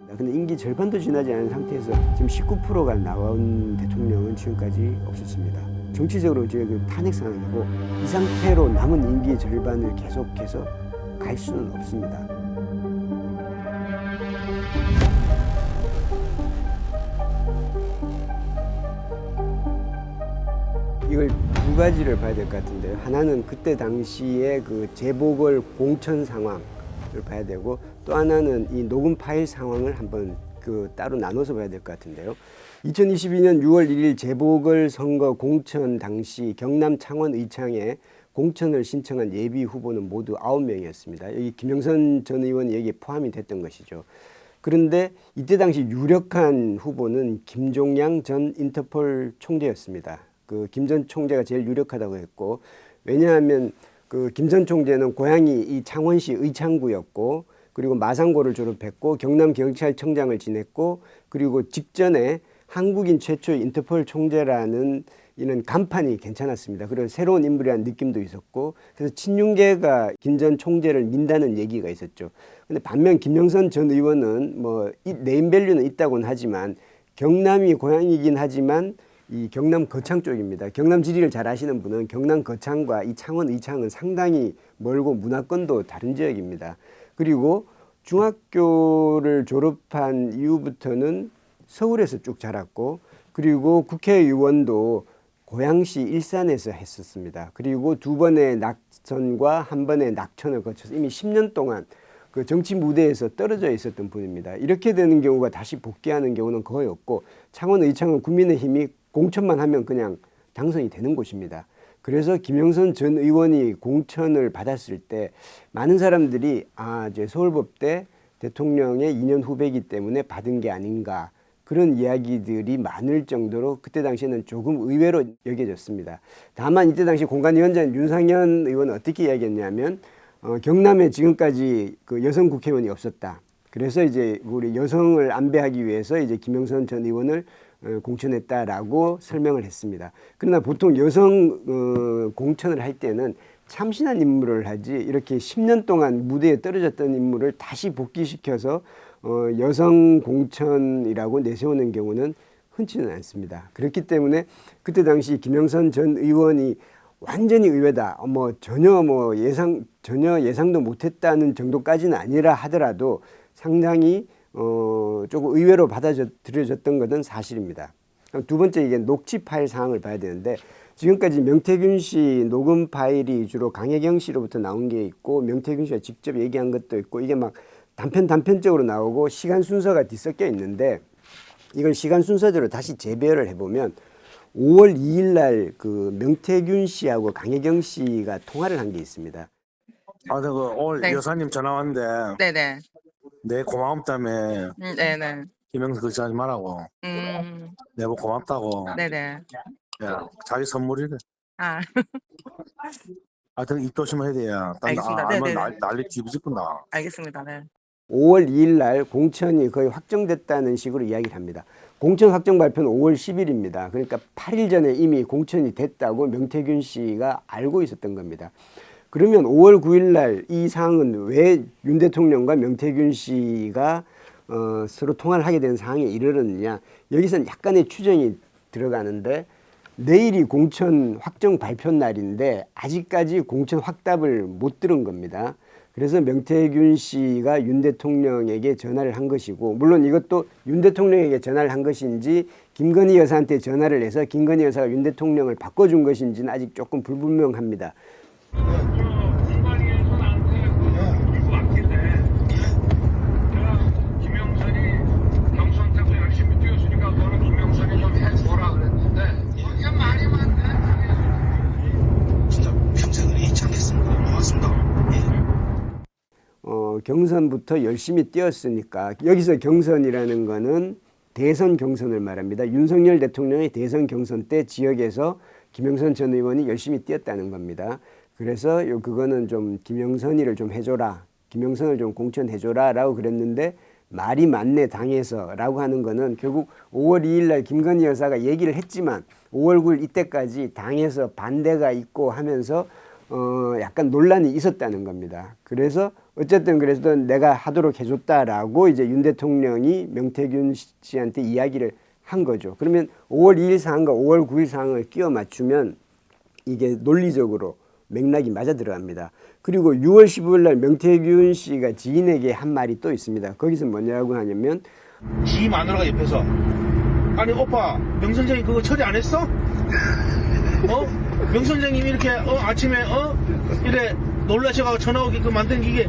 근데 임기 절반도 지나지 않은 상태에서 지금 19%가 나온 대통령은 지금까지 없었습니다. 정치적으로 이제 그 탄핵 상황이고 이 상태로 남은 임기 절반을 계속해서 갈 수는 없습니다. 이걸 두 가지를 봐야 될 것 같은데요. 하나는 그때 당시에 그 재보궐 공천 상황을 봐야 되고 또 하나는 이 녹음 파일 상황을 한번 그 따로 나눠서 봐야 될 것 같은데요. 2022년 6월 1일 재보궐 선거 공천 당시 경남 창원 의창에 공천을 신청한 예비 후보는 모두 9명이었습니다. 여기 김영선 전 의원이 여기에 포함이 됐던 것이죠. 그런데 이때 당시 유력한 후보는 김종양 전 인터폴 총재였습니다. 그 김 전 총재가 제일 유력하다고 했고, 왜냐하면 그 김 전 총재는 고향이 이 창원시 의창구였고, 그리고 마산고를 졸업했고 경남경찰청장을 지냈고, 그리고 직전에 한국인 최초의 인터폴 총재라는 이는 간판이 괜찮았습니다. 그리고 새로운 인물이라는 느낌도 있었고, 그래서 친윤계가 김 전 총재를 민다는 얘기가 있었죠. 근데 반면 김영선 전 의원은 뭐 네임밸류는 있다고는 하지만 경남이 고향이긴 하지만 이 경남 거창 쪽입니다. 경남 지리를 잘 아시는 분은 경남 거창과 이 창원 의창은 상당히 멀고 문화권도 다른 지역입니다. 그리고 중학교를 졸업한 이후부터는 서울에서 쭉 자랐고, 그리고 국회의원도 고양시 일산에서 했었습니다. 그리고 두 번의 낙선과 한 번의 낙천을 거쳐서 이미 10년 동안 그 정치 무대에서 떨어져 있었던 분입니다. 이렇게 되는 경우가 다시 복귀하는 경우는 거의 없고, 창원 의창은 국민의힘이 공천만 하면 그냥 당선이 되는 곳입니다. 그래서 김영선 전 의원이 공천을 받았을 때 많은 사람들이 이제 서울법대 대통령의 2년 후배이기 때문에 받은 게 아닌가, 그런 이야기들이 많을 정도로 그때 당시에는 조금 의외로 여겨졌습니다. 다만 이때 당시 공관위원장 윤상현 의원은 어떻게 이야기했냐면 경남에 지금까지 그 여성 국회의원이 없었다. 그래서 이제 우리 여성을 안배하기 위해서 이제 김영선 전 의원을 공천했다라고 설명을 했습니다. 그러나 보통 여성 공천을 할 때는 참신한 인물을 하지 이렇게 10년 동안 무대에 떨어졌던 인물을 다시 복귀시켜서 여성 공천이라고 내세우는 경우는 흔치는 않습니다. 그렇기 때문에 그때 당시 김영선 전 의원이 완전히 의외다, 전혀 예상도 못했다는 정도까지는 아니라 하더라도 상당히 조금 의외로 받아들여졌던 것은 사실입니다. 두 번째, 이게 녹취 파일 상황을 봐야 되는데, 지금까지 명태균 씨 녹음 파일이 주로 강혜경 씨로부터 나온 게 있고, 명태균 씨가 직접 얘기한 것도 있고, 이게 막 단편적으로 나오고 시간 순서가 뒤섞여 있는데, 이걸 시간 순서대로 다시 재배열을 해보면 5월 2일 날 그 명태균 씨하고 강혜경 씨가 통화를 한 게 있습니다. 그 오늘 네. 여사님 전화 왔는데 네네. 내 고마움 때문에 네네. 김영수 그렇게 하지 말라고. 내가 고맙다고. 네네. 야, 자기 선물이래. 아, 하여튼 입 조심해야 돼요. 알겠습니다. 알면 네네네. 난리 뒤집어진다. 알겠습니다. 네. 5월 2일 날 공천이 거의 확정됐다는 식으로 이야기를 합니다. 공천 확정 발표는 5월 10일입니다. 그러니까 8일 전에 이미 공천이 됐다고 명태균 씨가 알고 있었던 겁니다. 그러면 5월 9일 날 이 사항은 왜 윤 대통령과 명태균 씨가 서로 통화를 하게 된 상황에 이르렀느냐, 여기서는 약간의 추정이 들어가는데, 내일이 공천 확정 발표 날인데 아직까지 공천 확답을 못 들은 겁니다. 그래서 명태균 씨가 윤 대통령에게 전화를 한 것이고, 물론 이것도 윤 대통령에게 전화를 한 것인지 김건희 여사한테 전화를 해서 김건희 여사가 윤 대통령을 바꿔준 것인지는 아직 조금 불분명합니다. 경선부터 열심히 뛰었으니까, 여기서 경선이라는 거는 대선 경선을 말합니다. 윤석열 대통령의 대선 경선 때 지역에서 김영선 전 의원이 열심히 뛰었다는 겁니다. 그래서 그거는 좀 김영선이를 좀 해줘라, 김영선을 좀 공천해줘라 라고 그랬는데, 말이 맞네 당에서 라고 하는 거는 결국 5월 2일 날 김건희 여사가 얘기를 했지만 5월 9일 이때까지 당에서 반대가 있고 하면서 약간 논란이 있었다는 겁니다. 그래서 어쨌든 그래서 내가 하도록 해줬다라고 이제 윤 대통령이 명태균 씨한테 이야기를 한 거죠. 그러면 5월 2일 사항과 5월 9일 사항을 끼워 맞추면 이게 논리적으로 맥락이 맞아 들어갑니다. 그리고 6월 15일 날 명태균 씨가 지인에게 한 말이 또 있습니다. 거기서 뭐냐고 하냐면 지 마누라가 옆에서 아니 오빠 명 선생님 그거 처리 안 했어? 명 선생님이 이렇게 아침에 이래 놀라셔가지고 전화 오게끔 만든 이게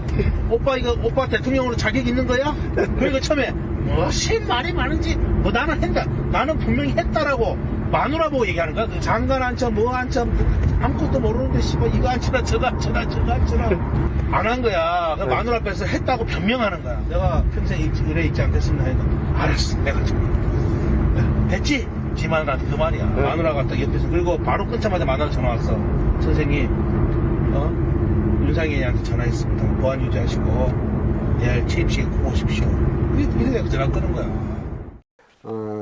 오빠 이거 오빠 대통령으로 자격 있는 거야? 그러니까 처음에 무슨 말이 많은지 나는 했다 나는 분명히 했다라고 마누라 보고 얘기하는 거야. 그 장관 안쳐 뭐 안쳐 아무것도 모르는데 씨발 이거 안쳐라 저거 안쳐라 저거 안쳐라 안 한 거야. 그 마누라 앞에서 했다고 변명하는 거야. 내가 평생 이래 있지 않겠습니다. 하니까 알았어 내가 됐지? 지 마누라한테 그 말이야. 마누라가 딱 옆에서 그리고 바로 끊자마자 마누라 전화 왔어. 선생님 윤상현이한테 전화했습니다. 보안 유지하시고 내일 취임식에 꼭 오십시오. 이렇게 전화 끄는 거야.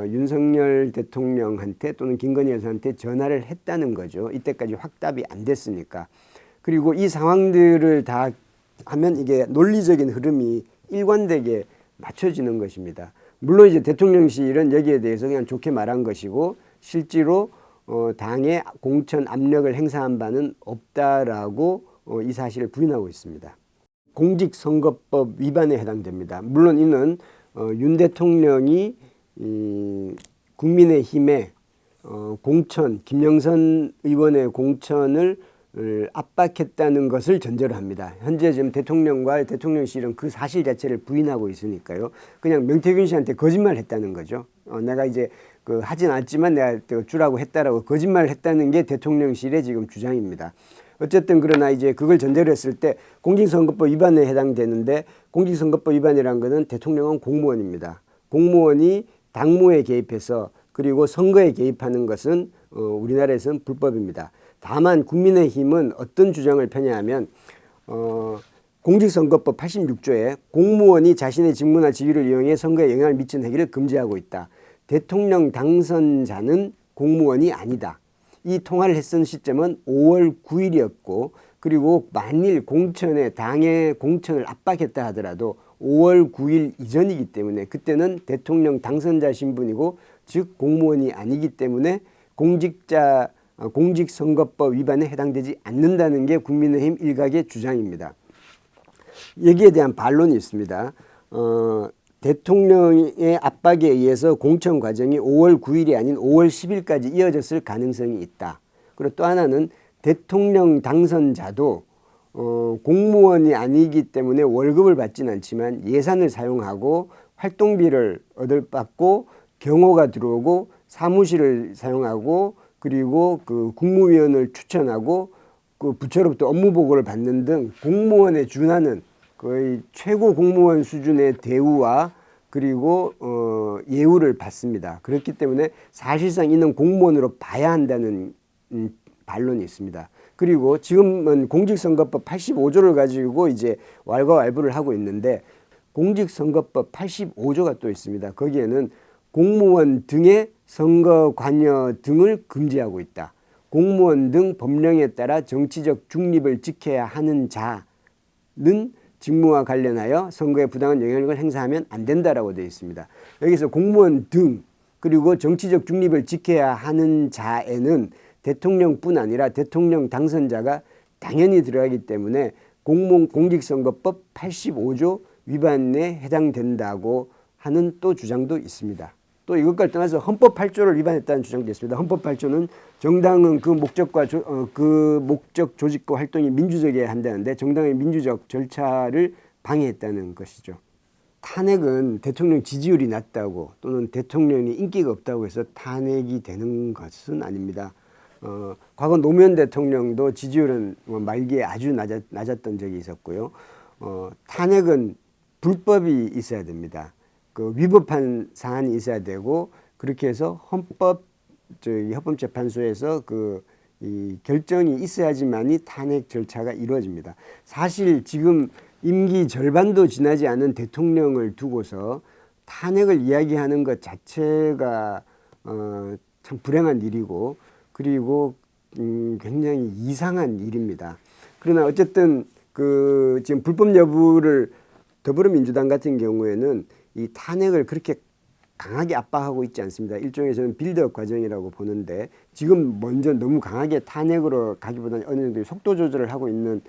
윤석열 대통령한테 또는 김건희 여사한테 전화를 했다는 거죠. 이때까지 확답이 안 됐으니까. 그리고 이 상황들을 다 하면 이게 논리적인 흐름이 일관되게 맞춰지는 것입니다. 물론 이제 대통령실은 여기에 대해서 그냥 좋게 말한 것이고 실제로 당의 공천 압력을 행사한 바는 없다라고 이 사실을 부인하고 있습니다. 공직선거법 위반에 해당됩니다. 물론 이는 윤 대통령이 국민의힘의 공천, 김영선 의원의 공천을 압박했다는 것을 전제로 합니다. 현재 지금 대통령과 대통령실은 그 사실 자체를 부인하고 있으니까요. 그냥 명태균 씨한테 거짓말을 했다는 거죠. 내가 이제 하진 않았지만 내가 주라고 했다라고 거짓말을 했다는 게 대통령실의 지금 주장입니다. 어쨌든 그러나 이제 그걸 전제로 했을 때 공직선거법 위반에 해당되는데 공직선거법 위반이라는 것은 대통령은 공무원입니다. 공무원이 당무에 개입해서 그리고 선거에 개입하는 것은 우리나라에서는 불법입니다. 다만 국민의힘은 어떤 주장을 펴냐하면 공직선거법 86조에 공무원이 자신의 직무나 지위를 이용해 선거에 영향을 미치는 행위를 금지하고 있다. 대통령 당선자는 공무원이 아니다. 이 통화를 했던 시점은 5월 9일이었고 그리고 만일 당의 공천을 압박했다 하더라도 5월 9일 이전이기 때문에 그때는 대통령 당선자 신분이고 즉 공무원이 아니기 때문에 공직선거법 위반에 해당되지 않는다는 게 국민의힘 일각의 주장입니다. 여기에 대한 반론이 있습니다. 대통령의 압박에 의해서 공천 과정이 5월 9일이 아닌 5월 10일까지 이어졌을 가능성이 있다. 그리고 또 하나는 대통령 당선자도 공무원이 아니기 때문에 월급을 받지는 않지만 예산을 사용하고 활동비를 얻을받고 경호가 들어오고 사무실을 사용하고 그리고 그 국무위원을 추천하고 그 부처로부터 업무 보고를 받는 등 공무원에 준하는 거의 최고 공무원 수준의 대우와 그리고 예우를 받습니다. 그렇기 때문에 사실상 이는 공무원으로 봐야 한다는 반론이 있습니다. 그리고 지금은 공직선거법 85조를 가지고 이제 왈가왈부를 하고 있는데 공직선거법 85조가 또 있습니다. 거기에는 공무원 등의 선거 관여 등을 금지하고 있다. 공무원 등 법령에 따라 정치적 중립을 지켜야 하는 자는 직무와 관련하여 선거에 부당한 영향력을 행사하면 안 된다라고 되어 있습니다. 여기서 공무원 등 그리고 정치적 중립을 지켜야 하는 자에는 대통령뿐 아니라 대통령 당선자가 당연히 들어가기 때문에 공직선거법 85조 위반에 해당된다고 하는 또 주장도 있습니다. 또 이것까지 떠나서 헌법 8조를 위반했다는 주장도 있습니다. 헌법 8조는 정당은 그 목적과 그 목적 조직과 활동이 민주적이어야 한다는데 정당의 민주적 절차를 방해했다는 것이죠. 탄핵은 대통령 지지율이 낮다고 또는 대통령이 인기가 없다고 해서 탄핵이 되는 것은 아닙니다. 과거 노무현 대통령도 지지율은 말기에 아주 낮았던 적이 있었고요. 탄핵은 불법이 있어야 됩니다. 그 위법한 사안이 있어야 되고 그렇게 해서 헌법재판소에서 이 결정이 있어야지만이 탄핵 절차가 이루어집니다. 사실 지금 임기 절반도 지나지 않은 대통령을 두고서 탄핵을 이야기하는 것 자체가 참 불행한 일이고 그리고 굉장히 이상한 일입니다. 그러나 어쨌든 그 지금 불법 여부를 더불어민주당 같은 경우에는 이 탄핵을 그렇게 강하게 압박하고 있지 않습니다. 일종의 저는 빌드업 과정이라고 보는데 지금 먼저 너무 강하게 탄핵으로 가기보다는 어느 정도 속도 조절을 하고 있는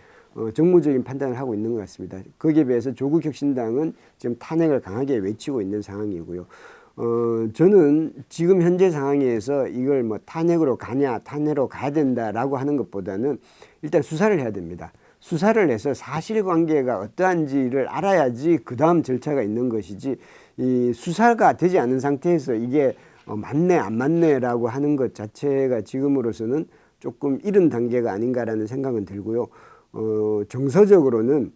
정무적인 판단을 하고 있는 것 같습니다. 거기에 비해서 조국혁신당은 지금 탄핵을 강하게 외치고 있는 상황이고요. 저는 지금 현재 상황에서 이걸 뭐 탄핵으로 가냐, 탄핵으로 가야 된다라고 하는 것보다는 일단 수사를 해야 됩니다. 수사를 해서 사실관계가 어떠한지를 알아야지 그 다음 절차가 있는 것이지 이 수사가 되지 않은 상태에서 이게 맞네 안 맞네라고 하는 것 자체가 지금으로서는 조금 이른 단계가 아닌가라는 생각은 들고요. 정서적으로는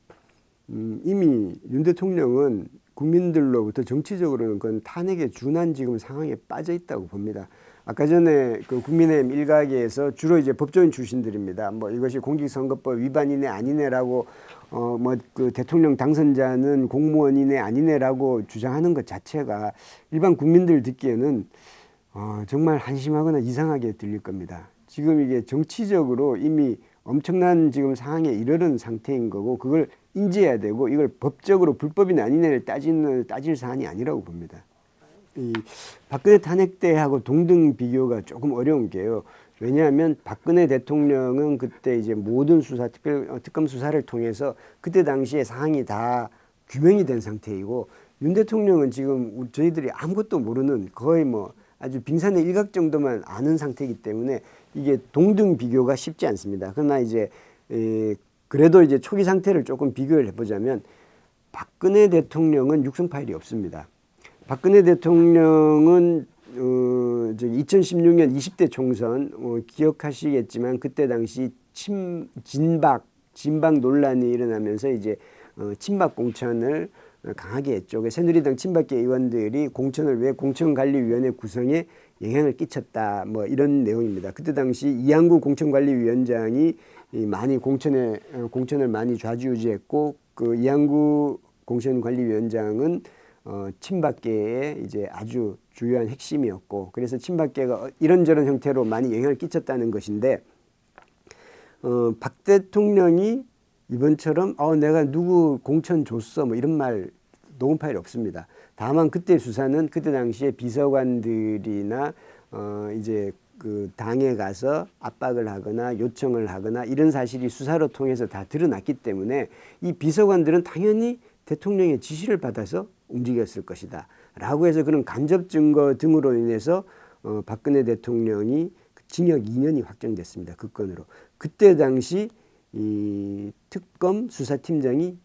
이미 윤 대통령은 국민들로부터 정치적으로는 그건 탄핵에 준한 지금 상황에 빠져 있다고 봅니다. 아까 전에 그 국민의힘 일각에서 주로 이제 법조인 출신들입니다. 뭐 이것이 공직선거법 위반이네 아니네라고 뭐 그 대통령 당선자는 공무원이네 아니네라고 주장하는 것 자체가 일반 국민들 듣기에는 정말 한심하거나 이상하게 들릴 겁니다. 지금 이게 정치적으로 이미 엄청난 지금 상황에 이르는 상태인 거고 그걸 인지해야 되고 이걸 법적으로 불법이나 아니냐를 따질 사안이 아니라고 봅니다. 이 박근혜 탄핵 때하고 동등 비교가 조금 어려운 게요. 왜냐하면 박근혜 대통령은 그때 이제 모든 수사, 특검 수사를 통해서 그때 당시에 상황이 다 규명이 된 상태이고 윤 대통령은 지금 저희들이 아무것도 모르는 거의 뭐 아주 빙산의 일각 정도만 아는 상태이기 때문에 이게 동등 비교가 쉽지 않습니다. 그러나 이제 그래도 이제 초기 상태를 조금 비교를 해보자면 박근혜 대통령은 육성 파일이 없습니다. 박근혜 대통령은 2016년 20대 총선 기억하시겠지만 그때 당시 진박 논란이 일어나면서 이제 친박 공천을 강하게 했죠. 새누리당 친박계 의원들이 공천을 왜 공천관리위원회 구성에 영향을 끼쳤다 뭐 이런 내용입니다. 그때 당시 이양구 공천관리위원장이 많이 공천을 많이 좌지우지했고 그 이양구 공천관리위원장은 친박계의 이제 아주 주요한 핵심이었고 그래서 친박계가 이런저런 형태로 많이 영향을 끼쳤다는 것인데 박 대통령이 이번처럼 내가 누구 공천 줬어 뭐 이런 말 녹음 파일이 없습니다. 다만 그때 수사는 그때 당시에 비서관들이나 이제 그 당에 가서 압박을 하거나 요청을 하거나 이런 사실이 수사로 통해서 다 드러났기 때문에 이 비서관들은 당연히 대통령의 지시를 받아서 움직였을 것이다 라고 해서 그런 간접 증거 등으로 인해서 박근혜 대통령이 징역 2년이 확정됐습니다. 그 건으로. 그때 당시 이 특검 수사팀장이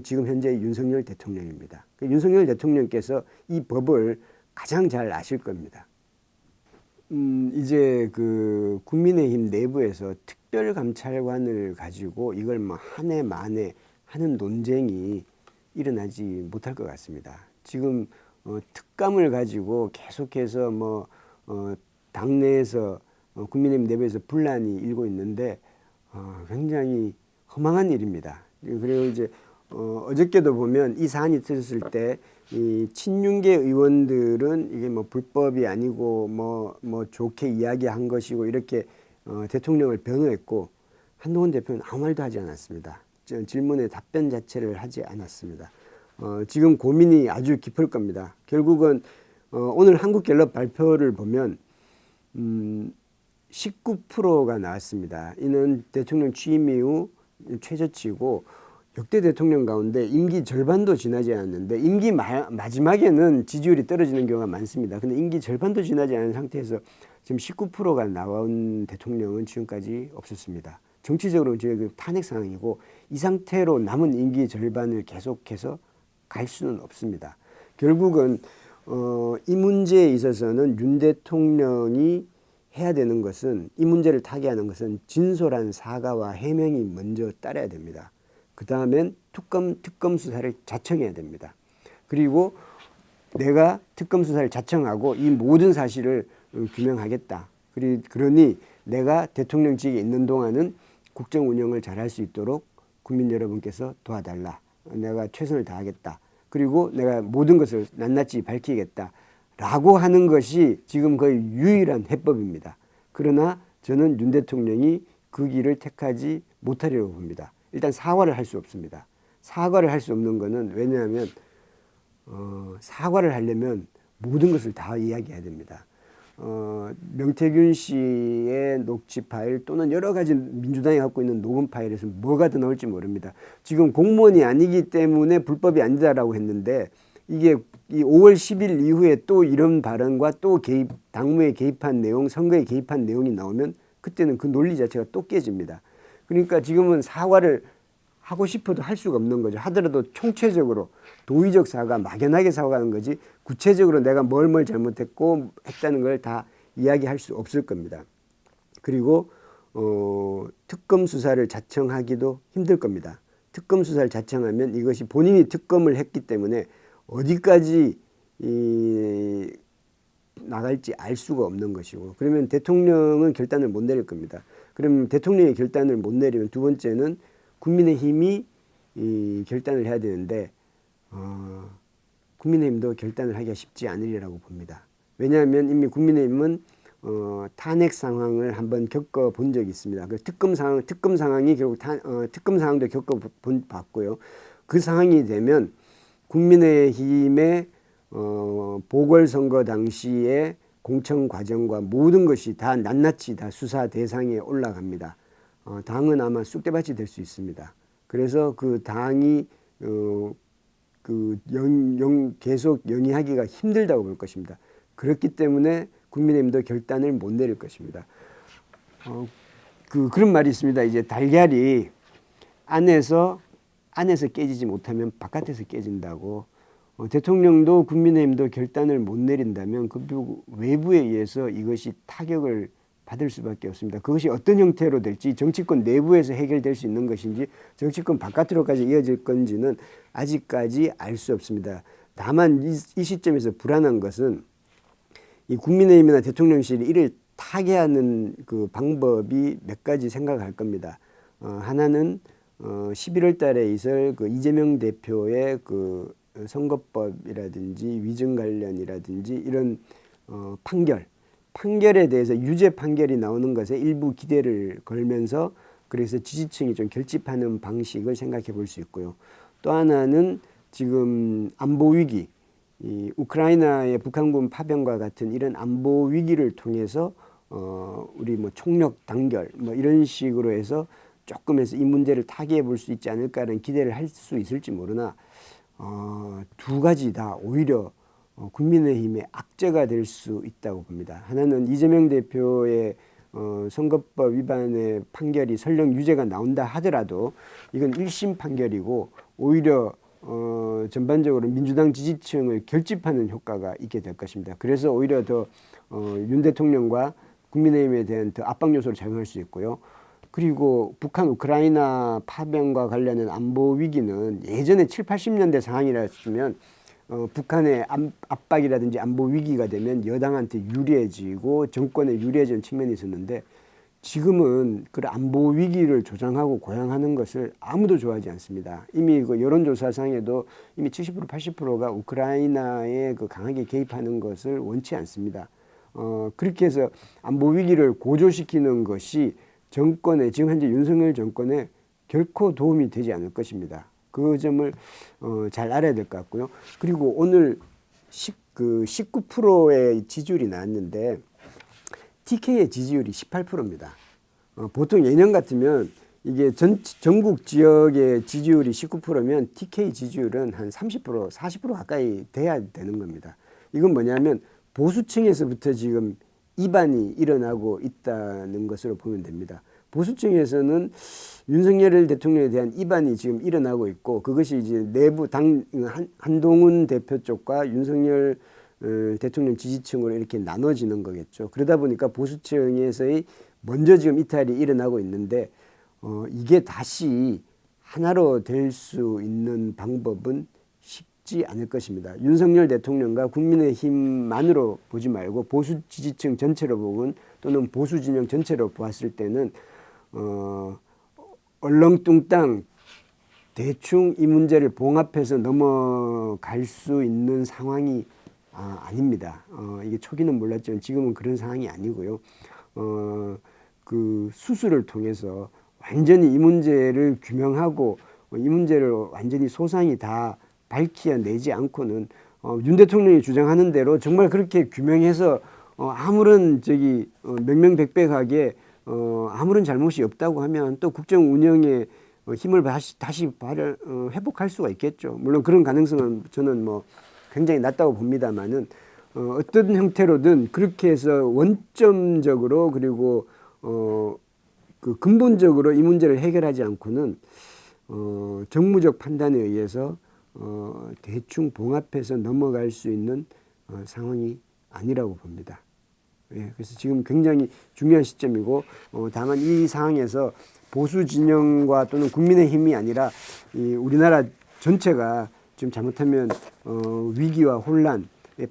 지금 현재 윤석열 대통령입니다. 윤석열 대통령께서 이 법을 가장 잘 아실 겁니다. 이제 그 국민의힘 내부에서 특별감찰관을 가지고 이걸 뭐 한 해 만에 하는 논쟁이 일어나지 못할 것 같습니다. 지금 특감을 가지고 계속해서 뭐 당내에서 국민의힘 내부에서 분란이 일고 있는데 굉장히 허망한 일입니다. 그리고 이제 어저께도 보면 이 사안이 터졌을 때 이 친윤계 의원들은 이게 뭐 불법이 아니고 뭐 좋게 이야기한 것이고 이렇게 대통령을 변호했고 한동훈 대표는 아무 말도 하지 않았습니다. 질문에 답변 자체를 하지 않았습니다. 지금 고민이 아주 깊을 겁니다. 결국은 오늘 한국갤럽 발표를 보면 19%가 나왔습니다. 이는 대통령 취임 이후 최저치고 역대 대통령 가운데 임기 절반도 지나지 않았는데 임기 마지막에는 지지율이 떨어지는 경우가 많습니다. 근데 임기 절반도 지나지 않은 상태에서 지금 19%가 나온 대통령은 지금까지 없었습니다. 정치적으로는 지금 탄핵 상황이고 이 상태로 남은 임기 절반을 계속해서 갈 수는 없습니다. 결국은 이 문제에 있어서는 윤 대통령이 해야 되는 것은 이 문제를 타개하는 것은 진솔한 사과와 해명이 먼저 따라야 됩니다. 그 다음엔 특검 수사를 자청해야 됩니다. 그리고 내가 특검 수사를 자청하고 이 모든 사실을 규명하겠다. 그러니 내가 대통령직에 있는 동안은 국정 운영을 잘할 수 있도록 국민 여러분께서 도와달라. 내가 최선을 다하겠다. 그리고 내가 모든 것을 낱낱이 밝히겠다. 라고 하는 것이 지금 거의 유일한 해법입니다. 그러나 저는 윤 대통령이 그 길을 택하지 못하리라고 봅니다. 일단 사과를 할 수 없습니다. 사과를 할 수 없는 거는 왜냐하면 사과를 하려면 모든 것을 다 이야기해야 됩니다. 명태균 씨의 녹취 파일 또는 여러 가지 민주당이 갖고 있는 녹음 파일에서 뭐가 더 나올지 모릅니다. 지금 공무원이 아니기 때문에 불법이 아니다라고 했는데 이게 이 5월 10일 이후에 또 이런 발언과 또 당무에 개입한 내용, 선거에 개입한 내용이 나오면 그때는 그 논리 자체가 또 깨집니다. 그러니까 지금은 사과를 하고 싶어도 할 수가 없는 거죠. 하더라도 총체적으로 도의적 사과, 막연하게 사과하는 거지 구체적으로 내가 뭘 잘못했고 했다는 걸 다 이야기할 수 없을 겁니다. 그리고 특검 수사를 자청하기도 힘들 겁니다. 특검 수사를 자청하면 이것이 본인이 특검을 했기 때문에 어디까지 나갈지 알 수가 없는 것이고, 그러면 대통령은 결단을 못 내릴 겁니다. 그러면 대통령이 결단을 못 내리면 두 번째는 국민의힘이 결단을 해야 되는데 국민의힘도 결단을 하기가 쉽지 않으리라고 봅니다. 왜냐하면 이미 국민의힘은 탄핵 상황을 한번 겪어본 적이 있습니다. 그 특검 상황이 결국 특검 상황도 겪어봤고요. 그 상황이 되면 국민의힘의 보궐선거 당시의 공천 과정과 모든 것이 다 낱낱이 다 수사 대상에 올라갑니다. 당은 아마 쑥대밭이 될 수 있습니다. 그래서 그 당이 계속 영위하기가 힘들다고 볼 것입니다. 그렇기 때문에 국민의힘도 결단을 못 내릴 것입니다. 그런 말이 있습니다. 이제 달걀이 안에서 깨지지 못하면 바깥에서 깨진다고. 대통령도 국민의힘도 결단을 못 내린다면 그 외부에 의해서 이것이 타격을 받을 수밖에 없습니다. 그것이 어떤 형태로 될지, 정치권 내부에서 해결될 수 있는 것인지 정치권 바깥으로까지 이어질 건지는 아직까지 알 수 없습니다. 다만 이 시점에서 불안한 것은 이 국민의힘이나 대통령실이 이를 타개하는 그 방법이 몇 가지 생각할 겁니다. 하나는 11월 달에 있을 그 이재명 대표의 그 선거법이라든지 위증 관련이라든지 이런 판결에 대해서 유죄 판결이 나오는 것에 일부 기대를 걸면서 그래서 지지층이 좀 결집하는 방식을 생각해 볼 수 있고요. 또 하나는 지금 안보 위기, 이 우크라이나의 북한군 파병과 같은 이런 안보 위기를 통해서 우리 뭐 총력 단결 뭐 이런 식으로 해서 조금 해서 이 문제를 타개해 볼 수 있지 않을까라는 기대를 할 수 있을지 모르나 두 가지 다 오히려 국민의힘의 악재가 될 수 있다고 봅니다. 하나는 이재명 대표의 선거법 위반의 판결이 설령 유죄가 나온다 하더라도 이건 1심 판결이고 오히려 전반적으로 민주당 지지층을 결집하는 효과가 있게 될 것입니다. 그래서 오히려 더 윤 대통령과 국민의힘에 대한 더 압박 요소를 작용할 수 있고요. 그리고 북한 우크라이나 파병과 관련된 안보 위기는 예전에 7, 80년대 상황이라면 북한의 압박이라든지 안보 위기가 되면 여당한테 유리해지고 정권에 유리해지는 측면이 있었는데 지금은 그 안보 위기를 조장하고 고양하는 것을 아무도 좋아하지 않습니다. 이미 그 여론조사상에도 이미 70%, 80%가 우크라이나에 그 강하게 개입하는 것을 원치 않습니다. 그렇게 해서 안보 위기를 고조시키는 것이 정권에 지금 현재 윤석열 정권에 결코 도움이 되지 않을 것입니다. 그 점을 잘 알아야 될 것 같고요. 그리고 오늘 19%의 지지율이 나왔는데 TK의 지지율이 18%입니다. 보통 예년 같으면 이게 전국 지역의 지지율이 19%면 TK 지지율은 한 30%, 40% 가까이 돼야 되는 겁니다. 이건 뭐냐면 보수층에서부터 지금 이반이 일어나고 있다는 것으로 보면 됩니다. 보수층에서는 윤석열 대통령에 대한 이반이 지금 일어나고 있고 그것이 이제 내부 한동훈 대표 쪽과 윤석열 대통령 지지층으로 이렇게 나눠지는 거겠죠. 그러다 보니까 보수층에서의 먼저 지금 이탈이 일어나고 있는데 이게 다시 하나로 될 수 있는 방법은 쉽지 않을 것입니다. 윤석열 대통령과 국민의힘만으로 보지 말고 보수 지지층 전체로 보건 또는 보수 진영 전체로 보았을 때는 얼렁뚱땅 대충 이 문제를 봉합해서 넘어갈 수 있는 상황이 아닙니다. 이게 초기는 몰랐지만 지금은 그런 상황이 아니고요. 그 수술을 통해서 완전히 이 문제를 규명하고 이 문제를 완전히 소상히 다 밝혀내지 않고는 윤 대통령이 주장하는 대로 정말 그렇게 규명해서 아무런 명명백백하게 아무런 잘못이 없다고 하면 또 국정 운영에 힘을 다시 회복할 수가 있겠죠. 물론 그런 가능성은 저는 뭐 굉장히 낮다고 봅니다만은 어떤 형태로든 그렇게 해서 원점적으로 그리고 그 근본적으로 이 문제를 해결하지 않고는 정무적 판단에 의해서 대충 봉합해서 넘어갈 수 있는 상황이 아니라고 봅니다. 예, 그래서 지금 굉장히 중요한 시점이고 다만 이 상황에서 보수 진영과 또는 국민의힘이 아니라 이 우리나라 전체가 지금 잘못하면 위기와 혼란에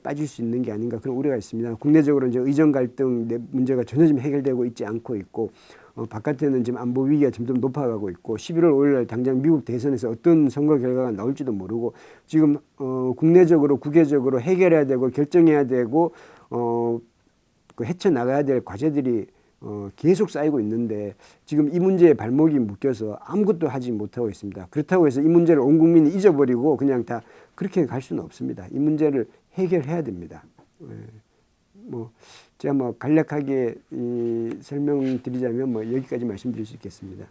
빠질 수 있는 게 아닌가 그런 우려가 있습니다. 국내적으로 이제 의정 갈등 문제가 전혀 지금 해결되고 있지 않고 있고 바깥에는 지금 안보 위기가 점점 높아가고 있고 11월 5일 날 당장 미국 대선에서 어떤 선거 결과가 나올지도 모르고 지금 국내적으로 국외적으로 해결해야 되고 결정해야 되고 그 헤쳐나가야 될 과제들이 계속 쌓이고 있는데 지금 이 문제에 발목이 묶여서 아무것도 하지 못하고 있습니다. 그렇다고 해서 이 문제를 온 국민이 잊어버리고 그냥 다 그렇게 갈 수는 없습니다. 이 문제를 해결해야 됩니다. 제가 간략하게 설명드리자면 여기까지 말씀드릴 수 있겠습니다.